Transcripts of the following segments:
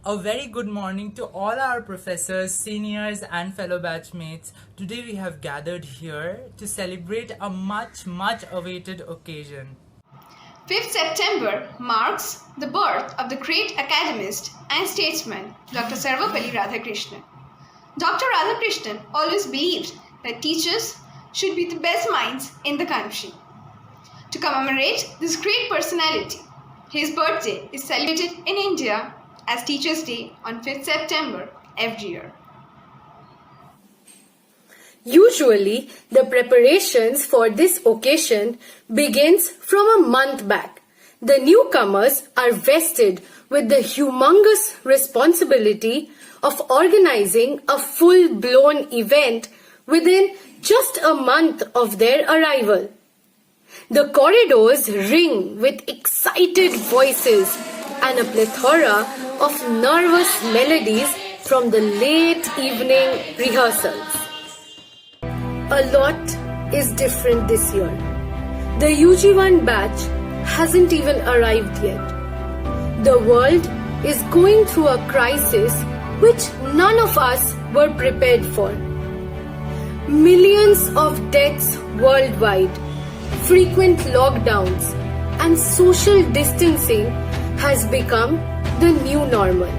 A very good morning to all our professors, seniors, and fellow batchmates. Today we have gathered here to celebrate a much awaited occasion. 5th September marks the birth of the great academist and statesman Dr. Sarvapalli Radhakrishnan. Dr. Radhakrishnan always believed that teachers should be the best minds in the country. To commemorate this great personality, his birthday is celebrated in India as Teachers' Day on 5th September every year. Usually, the preparations for this occasion begins from a month back. The newcomers are vested with the humongous responsibility of organizing a full-blown event within just a month of their arrival. The corridors ring with excited voices and a plethora of nervous melodies from the late evening rehearsals. A lot is different this year. The UG1 batch hasn't even arrived yet. The world is going through a crisis which none of us were prepared for. Millions of deaths worldwide, frequent lockdowns, and social distancing has become the new normal.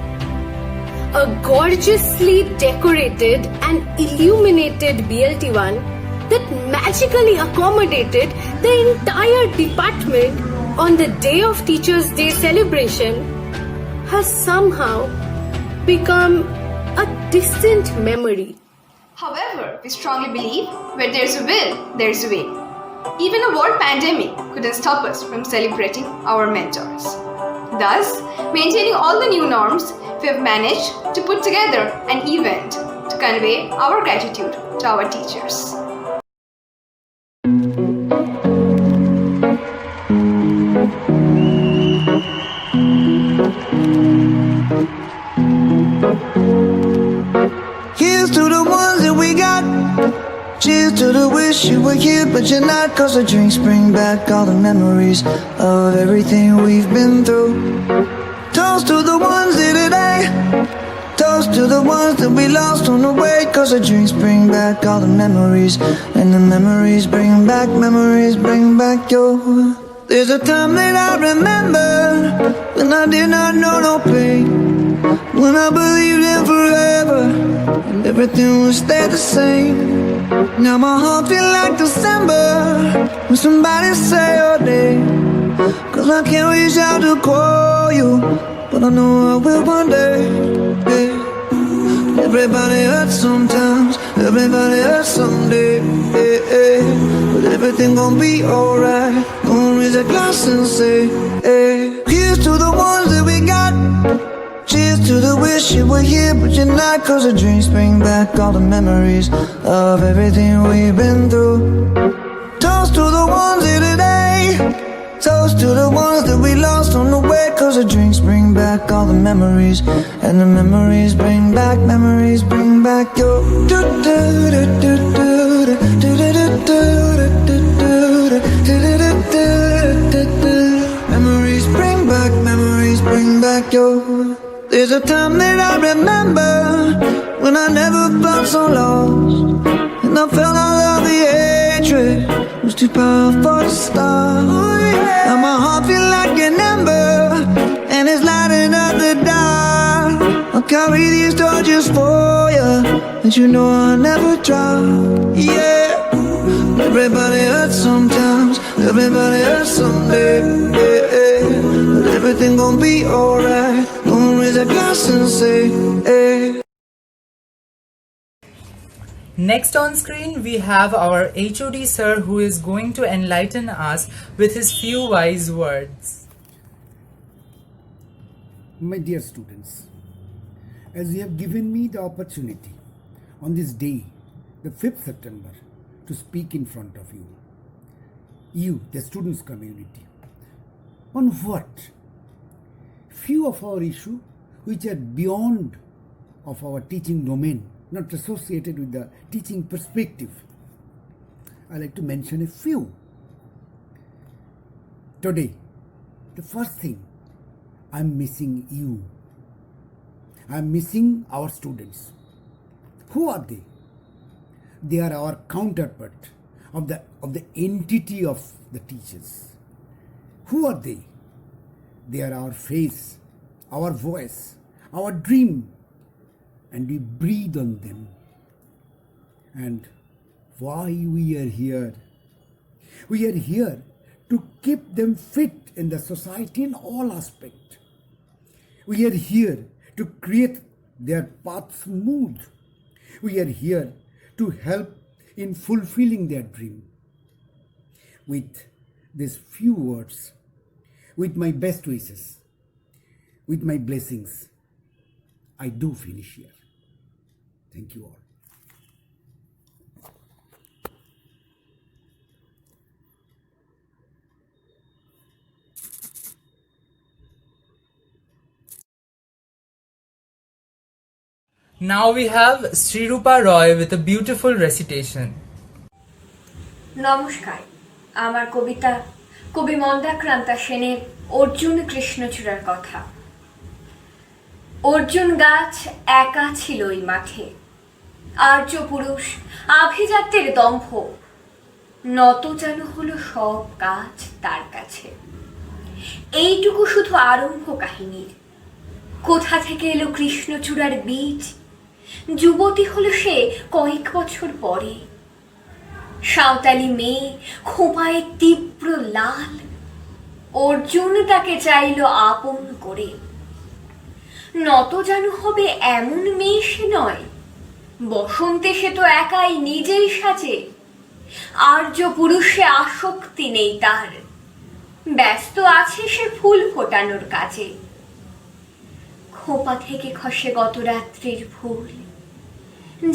A gorgeously decorated and illuminated BLT1 that magically accommodated the entire department on the day of Teachers' Day celebration has somehow become a distant memory. However, we strongly believe where there's a will, there's a way. Even a world pandemic couldn't stop us from celebrating our mentors. Thus, maintaining all the new norms, we have managed to put together an event to convey our gratitude to our teachers. Here's to the ones that we got. Cheers to the wish you were here but you're not. Cause the drinks bring back all the memories of everything we've been through. Toast to the ones here today. Toast to the ones that we lost on the way. Cause the drinks bring back all the memories. And the memories bring back your. There's a time that I remember when I did not know no pain, when I believed in forever and everything would stay the same. Now my heart feel like December when somebody say your name. Cause I can't reach out to call you, but I know I will one day, yeah. Everybody hurts sometimes, everybody hurts someday, yeah, yeah. But everything gon' be alright. Gonna raise a glass and say, hey. Here's to the ones that we got. Cheers to the wish you were here but you're not. Cause the drinks bring back all the memories of everything we've been through. Toast to the ones here today. Toast to the ones that we lost on the way. Cause the drinks bring back all the memories. And the memories bring back your. Memories bring back your. There's a time that I remember when I never felt so lost, and I felt all of the hatred was too powerful to stop. Now my heart feel like an ember and it's lighting up the dark. I'll carry these torches for you, and you know I'll never drop. Yeah. Everybody hurts sometimes, everybody hurts someday, yeah, yeah. But everything gon' be alright. Gonna raise a glass and say, hey. Next on screen, we have our HOD sir who is going to enlighten us with his few wise words. My dear students, as you have given me the opportunity on this day, the 5th September, to speak in front of you, the students community, on what? Few of our issues which are beyond of our teaching domain, not associated with the teaching perspective. I like to mention a few. Today, the first thing, I'm missing you. I am missing our students. Who are they? They are our counterpart of the entity of the teachers. Who are they? They are our face, our voice, our dream, and we breathe on them. And why we are here? We are here to keep them fit in the society in all aspects. We are here to create their path smooth. We are here to help in fulfilling their dream. With these few words, with my best wishes, with my blessings, I do finish here. Thank you all. Now we have Srirupa Roy with a beautiful recitation. নমস্কার, আমার কবিতা কবি মন্দাক্রান্তা সেনের অর্জুন কৃষ্ণচূড়ার কথা। অর্জুন গাছ একা ছিল ওই মাঠে, আর্য পুরুষ আভিজাত্যের দম্ভ, নত যেন হলো সব গাছ তার কাছে। এইটুকু শুধু আরম্ভ কাহিনীর। কোথা থেকে এলো কৃষ্ণচূড়ার বীজ? যুবতী হলো সে কয়েক বছর পরে। সাঁওতালি মেয়ে, খোঁপায় তীব্র লাল। অর্জুন তাকে চাইল আপন করে। নত যেন হবে এমন মেয়ে সে নয়, বসন্তে সে তো একাই নিজেই সাজে। আর্য পুরুষে আসক্তি নেই তার, ব্যস্ত আছে সে ফুল ফোটানোর কাজে। খোঁপা থেকে খসে গত রাত্রির ফুল,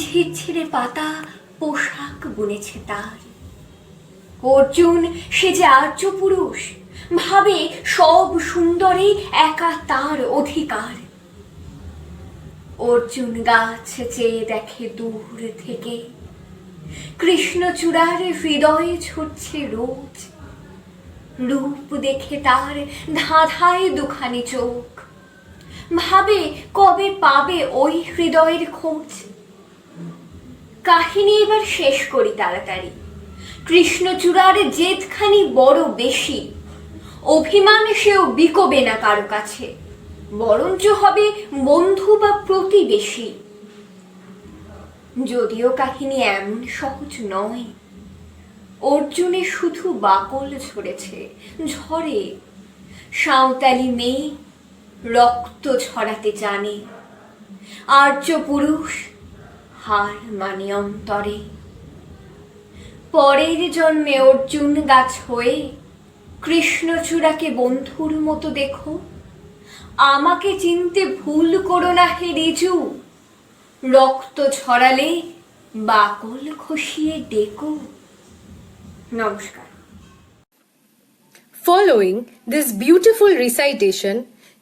ঝিরঝিরে পাতা পোশাক বুনেছে তার। অর্জুন সে যে আর্য পুরুষ, ভাবে সব সুন্দরে একা তার অধিকার। অর্জুন গাছ চেয়ে দেখে দূর থেকে, কৃষ্ণচূড়ার হৃদয়ে ঝরছে রোজ। রূপ দেখে তার ধাঁধায় দুখানি চোখ, ভাবে কবে পাবে ওই হৃদয়ের খোঁজ। কাহিনী এবার শেষ করি তাড়াতাড়ি। কৃষ্ণচূড়ার জেদখানি বড় বেশি, অভিমান সেও বিকবে না কারো কাছে, বরঞ্চ হবে বন্ধু বা প্রতিবেশী। যদিও কাহিনী এমন সহজ নয়, অর্জুনে শুধু বাকল ঝরেছে ঝরে। সাঁওতালি মেয়ে রক্ত ঝরাতে জানে, আর্য পুরুষ হার মানে অন্তরে। পরের জন্মে অর্জুন গাছ হয়ে কৃষ্ণচূড়াকে বন্ধুর মতো দেখো। আমাকে চিনতে ভুল করো না হে রিজু, রক্ত ঝরালে বাকল খসিয়ে ডেকো। নমস্কার। Following this beautiful recitation,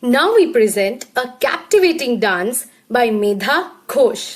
now we present a captivating dance by Medha Ghosh.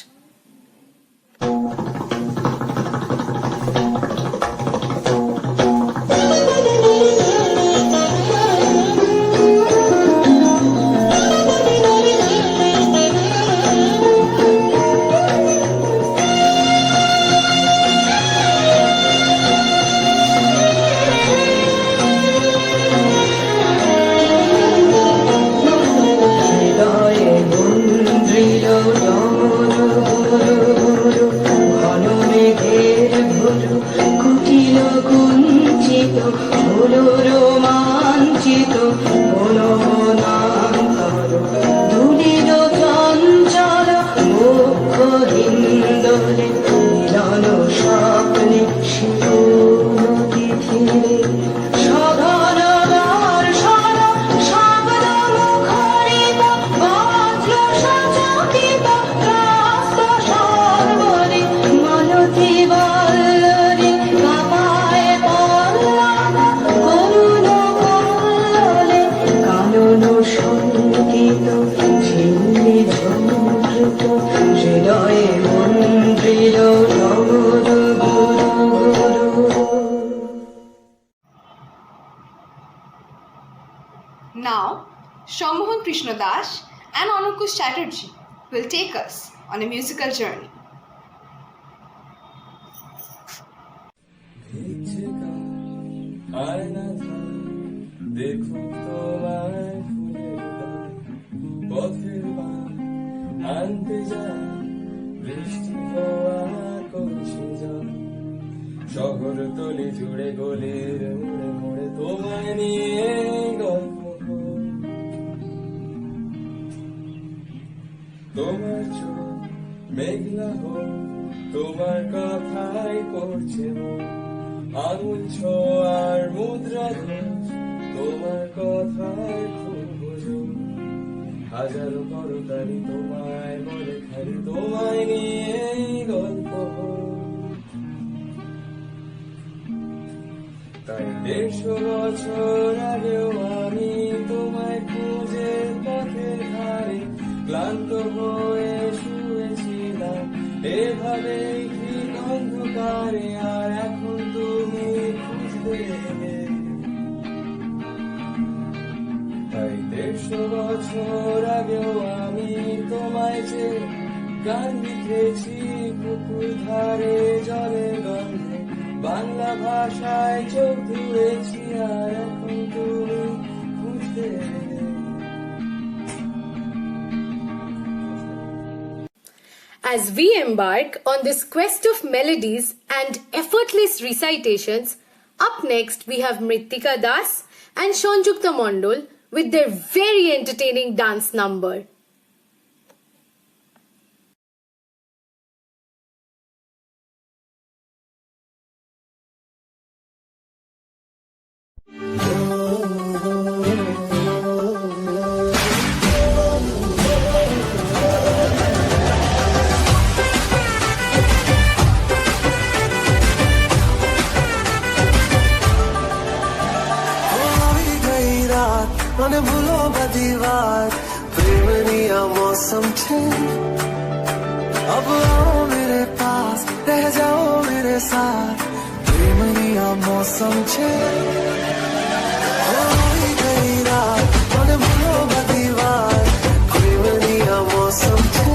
Now, Shambhavan Krishna Das and Anukush Chatterjee will take us on a musical journey. দেখো তোমায় ফুলের দাম পথের বাম আনতে যায় বৃষ্টি হওয়া করছে জল শহর তলি জুড়ে গলির মোড়ে মোড়ে তোমায় নিয়ে গল্প তোমার চোখ মেঘলা হোক তোমার কথাই করছে মন আঙুল ছোঁয়ার মুদ্রা ধোষ তোমার কথায় খুব বোঝো হাজারো করতালি তোমায় বলে খালি তোমায় নিয়ে গল্প তাই 150 বছর আগেও আমি তোমায় খুঁজে পথের ধারে ক্লান্ত হয়ে শুয়েছিলাম এভাবেই ঠিক অন্ধকারে আর এখন তুমি খুঁজতে এলে তাই 150 বছর আগেও আমি তোমায় যে গান লিখেছি পুকুর ধারে জলের গন্ধে বাংলা ভাষায় চোখ ধুয়েছি আর এখন তুমি খুঁজতে এলে As we embark on this quest of melodies and effortless recitations, up next we have Mritika Das and Sanjukta Mondol with their very entertaining dance number. મને ભૂલો બધી વાત પ્રેમની આ મૌસમ છે अब आओ मेरे पास रह जाओ मेरे साथ प्रेमनी आ मौसम छे होई गई रात મને ભૂલો બધી વાત પ્રેમની આ મૌસમ છે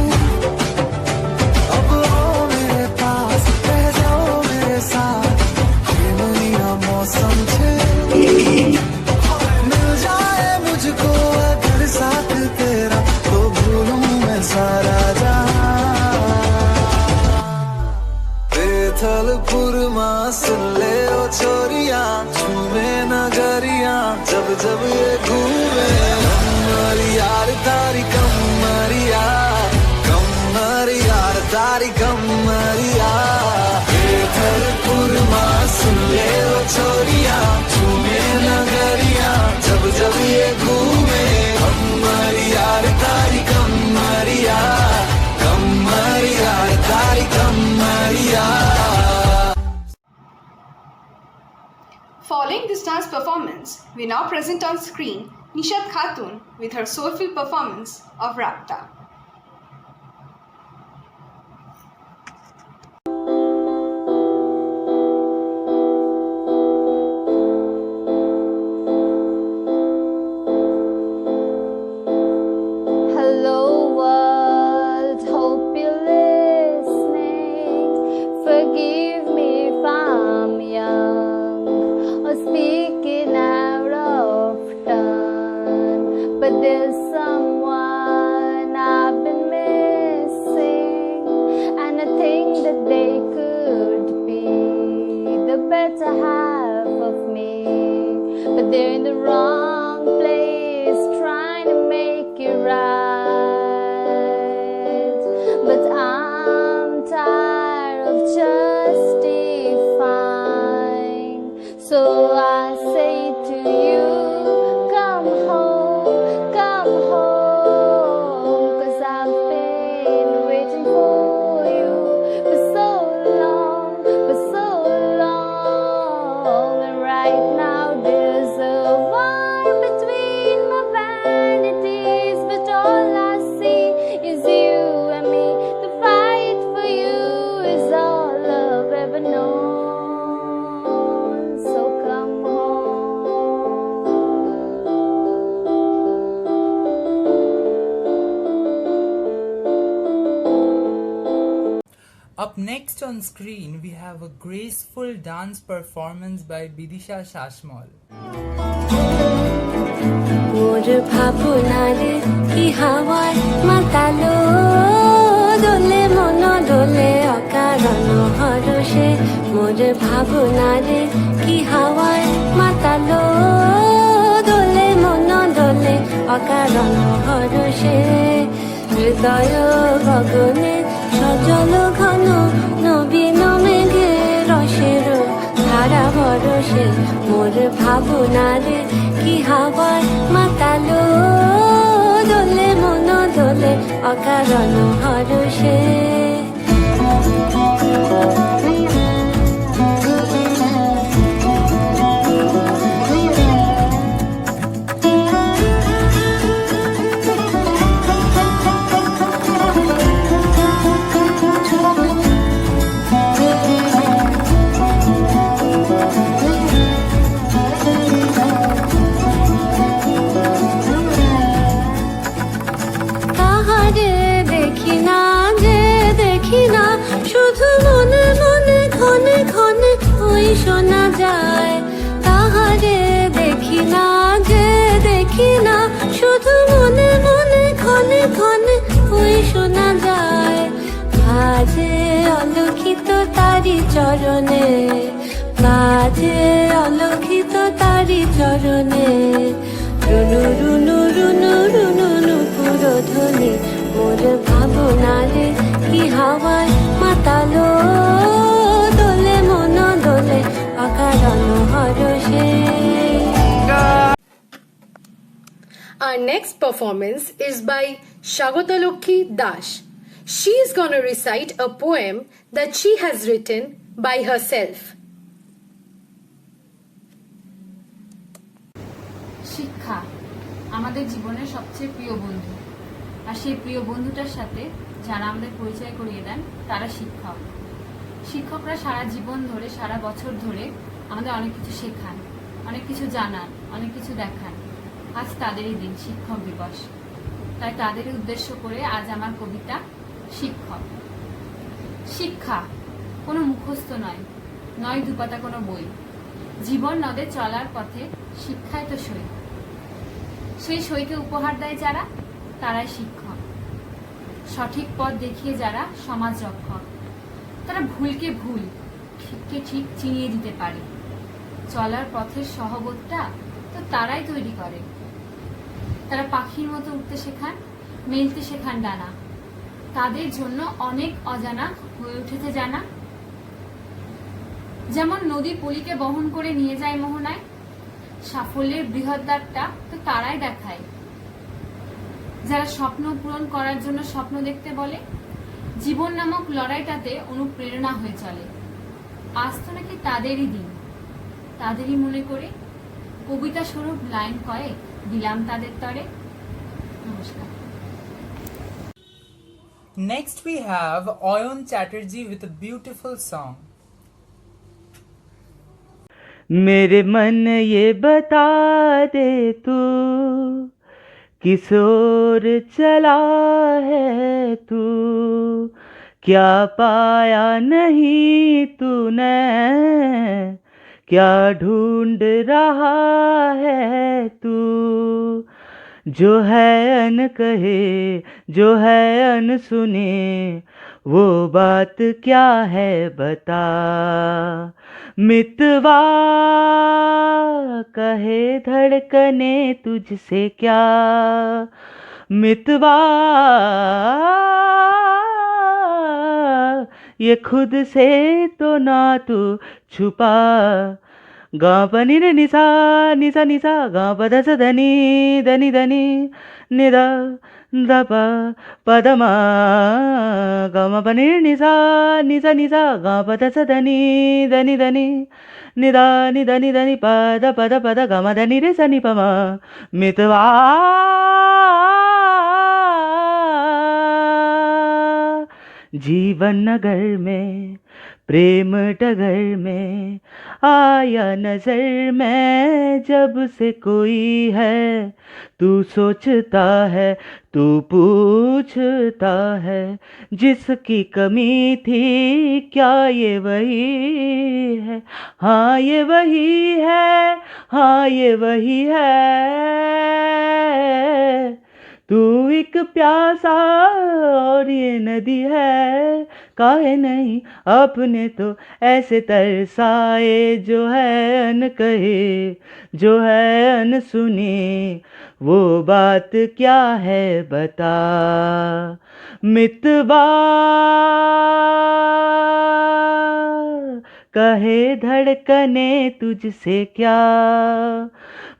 अब आओ मेरे पास रह जाओ मेरे साथ प्रेमनी आ मौसम छे मिल जाए मुझको अगर साथ तेरा तो भूलूं मैं सारा थलपुरमा सुन ले ओ छोरिया झूमे नगरिया जब जब ये घूमे कमर यार तारी कमरिया तारी कमरिया थलपुरमा सुन ले ओ छोरिया झूमे नगरिया जब जब ये घूमे कमर यार तारी कमरिया तारी कमरिया. Following this dance performance, we now present on screen Nishat Khatun with her soulful performance of Rapta. But there's someone I Up next on screen, we have a graceful dance performance by Bidisha Shashmal. মোর ভাবনারে কি হাওয়ায় মাতালো দোলে মন দোলে অকারণ হরষে মোর ভাবনারে কি হাওয়ায় মাতালো দোলে মন দোলে অকারণ হরষে হৃদয় গগনে সজল ঘন নবীন মেঘে রসের ধারা ভরসে মোর ভাবনারে কি হাওয়ায় মাতালো দোলে মন দোলে অকারণ হরষে শুধু মনে মনে ক্ষণে ক্ষণে ওই শোনা যায় তাহারে দেখি না যে দেখি না শুধু মনে মনে ক্ষণে ক্ষণে ওই শোনা যায় বাজে অলক্ষিত তারি চরণে বাজে অলক্ষিত তারি চরণে রুনু রুনু রুনু রুনু নুপুর ধ্বনি মোর ভাবনারে কি হাওয়ায় মাতালো দোলে মন দোলে অকারণ হরষে Our next performance is by Shagotalokhi Das. She is going to recite a poem that she has written by herself. শিক্ষা আমাদের জীবনের সবচেয়ে প্রিয় বন্ধু, আর সেই প্রিয় বন্ধুটার সাথে যারা আমাদের পরিচয় করিয়ে দেন তারা শিক্ষক। শিক্ষকরা সারা জীবন ধরে সারা বছর ধরে আমাদের অনেক কিছু শেখান, অনেক কিছু জানান, অনেক কিছু দেখান। আজ তাদেরই দিন, শিক্ষক দিবস। তাই তাদেরই উদ্দেশ্য করে আজ আমার কবিতা শিক্ষক। শিক্ষা কোনো মুখস্থ নয়, নয় দুপাতা কোনো বই। জীবন নদে চলার পথে শিক্ষাই তো সই। সেই সইকে উপহার দেয় যারা, তারাই শিক্ষক। সঠিক পথ দেখিয়ে যারা সমাজ রক্ষক, তারা ভুলকে ভুল, ঠিককে ঠিক চিনিয়ে দিতে পারে। চলার পথের সহবতটা তো তারাই তৈরি করে। তারা পাখির মতো উঠতে শেখান, মেলতে শেখান ডানা। তাদের জন্য অনেক অজানা হয়ে উঠেছে জানা। যেমন নদী পলিকে বহন করে নিয়ে যায় মোহনায়, সাফল্যের বৃহৎ দ্বারটা তো তারাই দেখায়। যারা স্বপ্ন পূরণ করার জন্য স্বপ্ন দেখতে বলে, জীবন নামক লড়াইটাতে অনুপ্রেরণা হয়ে চলে। আজ তো নাকি তাদেরই দিন, তাদেরই মনে করে কবিতা স্বরূপ লাইন কয়েক দিলাম তাদের তরে। নমস্কার। Next we have Oyon Chatterjee with a beautiful song. मेरे मन ये बता दे तू किस ओर चला है तू, क्या पाया नहीं तूने, क्या ढूंढ रहा है तू। जो है अन कहे, जो है अन सुने, वो बात क्या है बता। मितवा कहे धड़कने तुझसे क्या, मितवा ये खुद से तो ना तू छुपा। गा पनी रे निसा निसा निसा, गा पद स धनी धनी धनी, निदा दपा पदमा, गा म पनी रे निसा निसा निसा, गा पद स धनी धनी धनी, निदा निदा निदा नि पद पद पद, गा म धनी रे सा नि प म। मितवा जीवन नगर में प्रेम डगर में आया नजर में जब से कोई है तू सोचता है तू पूछता है जिसकी कमी थी क्या ये वही है हाँ ये वही है हाँ ये वही है तू एक प्यासा और ये नदी है काहे नहीं अपने तो ऐसे तरसाए जो है अन कहे जो है अन सुनी वो बात क्या है बता मितवा कहे धड़कने तुझसे क्या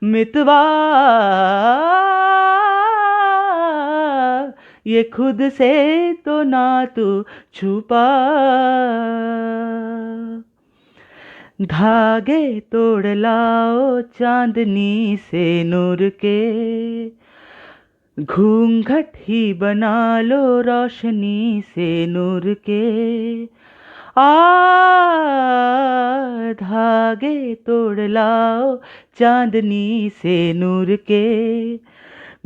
मितवा ये खुद से तो ना तू छुपा धागे तोड़ लाओ चांदनी से नूर के घूंघट ही बना लो रोशनी से नूर के धागे तोड़ लाओ चांदनी से नूर के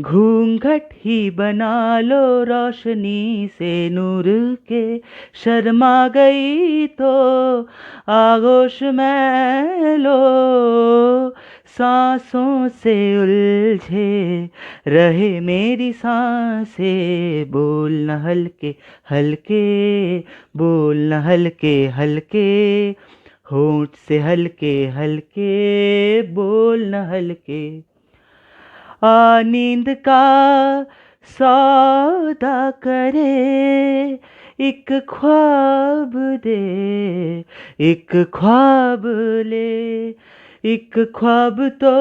घूंघट ही बना लो रोशनी से नूर के शर्मा गई तो आगोश में लो सांसों से उलझे रहे मेरी सांसें बोलना हल्के हल्के बोलना हल्के हल्के होंठ से हल्के हल्के बोलना हल्के नींद का सौदा करे एक ख्वाब दे एक ख्वाब ले एक ख्वाब तो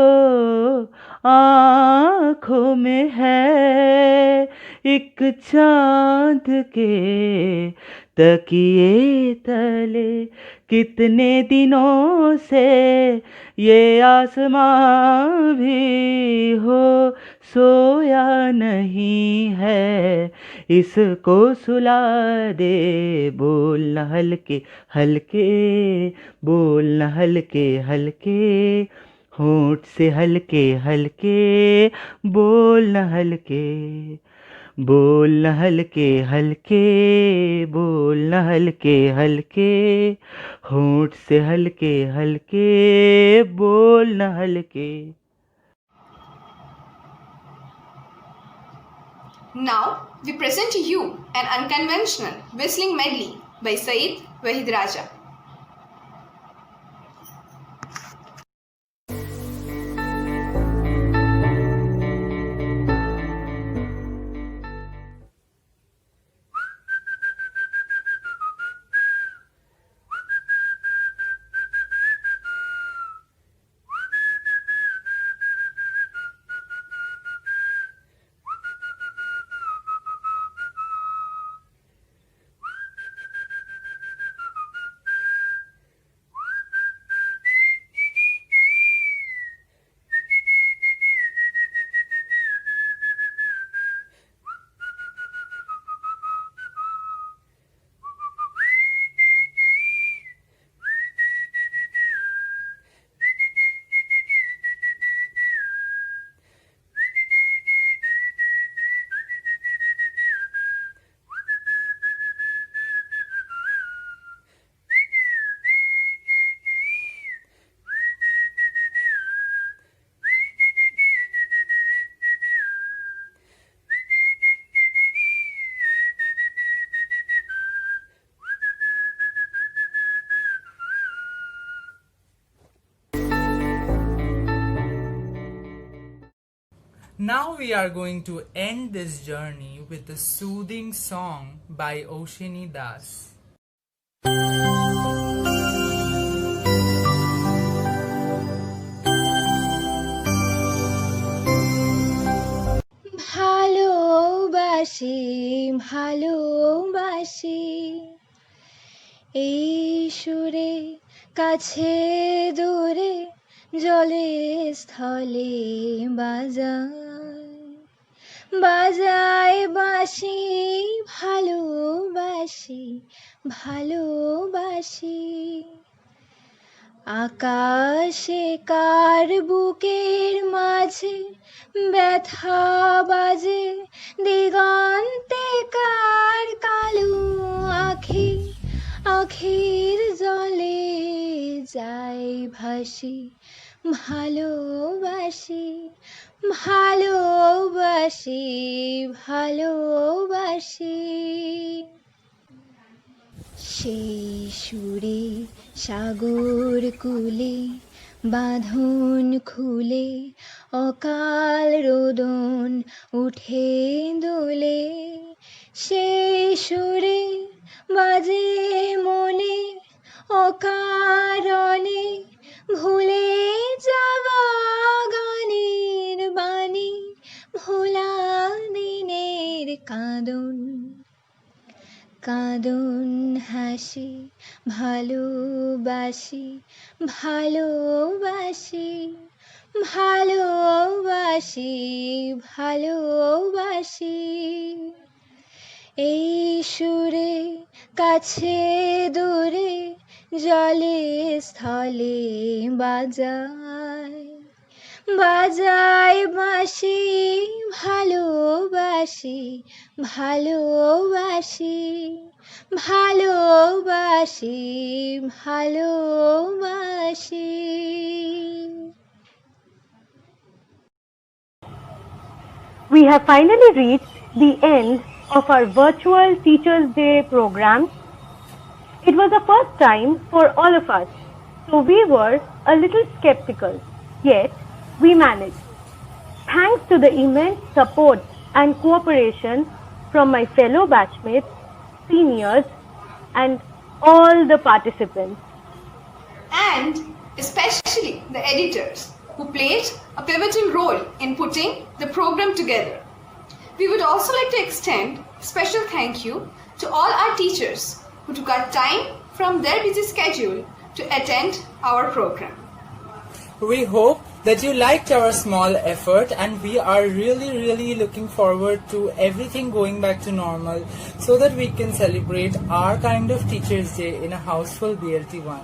आँखों में है एक चांद के तकिए तले कितने दिनों से ये आसमां भी हो सोया नहीं है इसको सुला दे बोलना हल्के हल्के बोलना हल्के हल्के होंठ से हल्के हल्के बोलना हल्के बोलना हल्के हल्के बोलना हल्के हल्के होंठ से हल्के हल्के बोलना हल्के Now we present to you an unconventional whistling medley by Saeed Wahid Raja. Now we are going to end this journey with a soothing song by Oshini Das. ভালোবাসি ভালোবাসি এই সুরে কাছে দূরে জলে স্থলে বাজায় বাজায় বাঁশি ভালোবাসি ভালোবাসি আকাশে কার বুকের মাঝে ব্যথা বাজে দিগন্তে কার কালো আখি আখির জলে যাই ভাসি ভালোবাসি ভালোবাসি ভালোবাসি সেই সুরে সাগর কুলে বাঁধন খুলে অকাল রোদন উঠে দোলে সেই সুরে বাজে মনে অকারণে ভুলে যাওয়া গানের বাণী ভোলা দিনের কাঁদন কাঁদন হাসি ভালোবাসি ভালোবাসি ভালোবাসি ভালোবাসি এই সুরে কাছে দূরে জলে স্থলে বাজায় বাজায় বাঁশি ভালোবাসি ভালোবাসি ভালোবাসি ভালোবাসি We have finally reached the end of our virtual Teachers' Day program. It was the first time for all of us, so we were a little skeptical, yet we managed. Thanks to the immense support and cooperation from my fellow batchmates, seniors, and all the participants. And especially the editors, who played a pivotal role in putting the program together. We would also like to extend a special thank you to all our teachers who took out time from their busy schedule to attend our program. We hope that you liked our small effort, and we are really looking forward to everything going back to normal so that we can celebrate our kind of Teachers' Day in a house full BLT1.